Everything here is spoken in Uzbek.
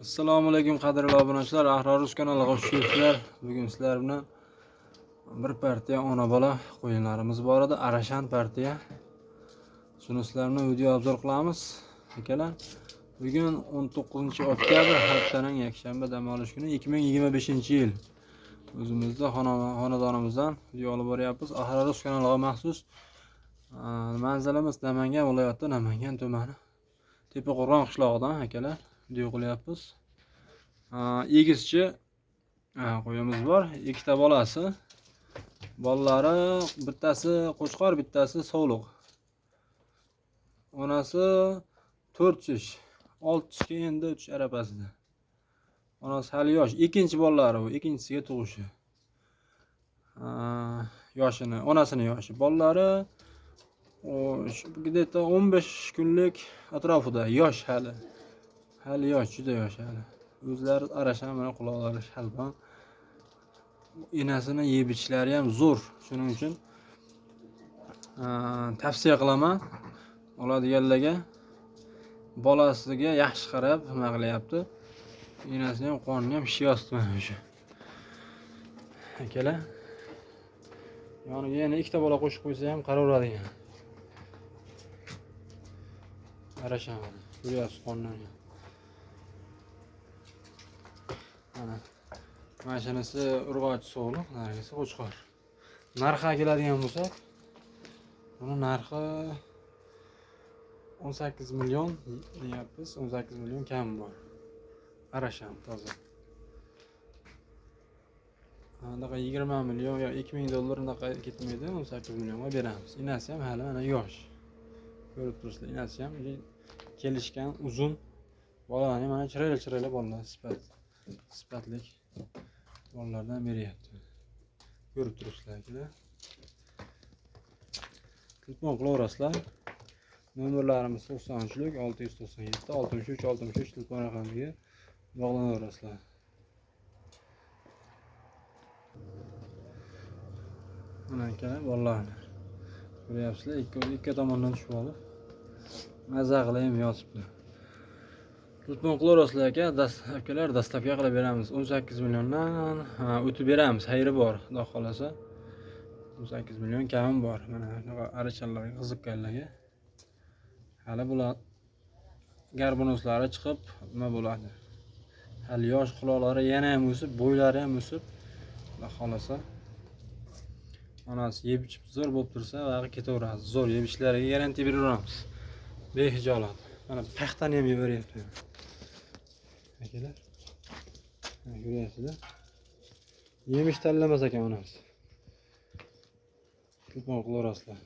Assalomu alaykum qadrli obunachilar, Ahrorus kanaliga xush kelibsizlar. Bugun sizlar bilan bir partiya ona bola qo'yinlarimiz bor edi, Arashan partiya. Shuni sizlar bilan video obzor qilamiz. Akalar, bugun 19-oktyabr, haftaning yakshanba dam olish kuni 2025-yil. O'zimizda xonadonimizdan video olib boryapmiz. Ahrorus kanaliga maxsus. Manzilimiz Namangan viloyati, Namangan tumani, Tepaqo'rg'on qishlog'idan akalar video qilyapmiz. Egizchi qo'yimiz bor, ikkita bolasi. Bolalari bittasi qo'chqor, bittasi sovliq. Onasi 4 yosh, 6 yoshga endi o'tish arafasida. Onasi hali yosh, ikkinchi bolalari bu, ikkinchisiga tug'ishi. Yoshini, onasini yoshi. Bolalari где-то 15 kunlik atrofida, yosh hali. Hali yosh, juda yosh hali. O'zlari Arashan bilan quloqlari shalpon. Enasini yeb ichishlari ham zo'r. Shuning uchun tavsiya qilaman oladiganlarga. Bolasiga yaxshi qarab nima qilyapti. Enasini ham qonini ham shishyapti mana o'sha. Akalar, yoniga yana ikkita bola qo'shib qo'ysa ham qaraveradigan. Arashan ko'ryapsiz qonini. Mana shunisi urg'ochi sovliq, nargisi qo'chqor. Narxi keladigan bo'lsak, buni narxi 18 million deyapmiz. 18 million kam bor. Arashan toza. Anaqa 20 million yo 2000 dollar unaqa ketmaydi, 18 millionga beramiz. Inasi ham hali mana yosh. Ko'rib turibsizlar, inasi ham kelishgan, uzun. Bolalarni mana chiroyli bolalar, sifatlik bolalardan beryapti. Ko'rib turibsizlar. Telefon qilaverasizlar. Nomerlarimiz 93lik 697 63 63 telefon raqamiga bog'lanaverasizlar. Mana akalar, bolalarni ko'ryapsizlar, ikki tomondan tushib olib mazza qilib yotibdi. Telefon qilaverasizlar aka, akalar, dastlabki qilib beramiz. 18 milliondan o'tib beramiz. Xayri bor, xudo xolasa. 18 million kami bor. Mana shunaqa arachanlarga qiziqqanlarga. Hali bular garbonoslari chiqib, nima bo'ladi? Hali yosh, quloqlari yana ham o'sib, bo'ylari ham o'sib, xudo xolasa. Onasi yeb ichib zo'r bo'lib tursa, vaqti ketaveradi. Zo'r yeb ichishlariga garantiya beraveramiz. Behijolat. Mana paxtani ham yeberyapti. Akalar, ko'ryapsizlar. Yemish tanlamas ekan onasi. Telefon qilaverasizlar.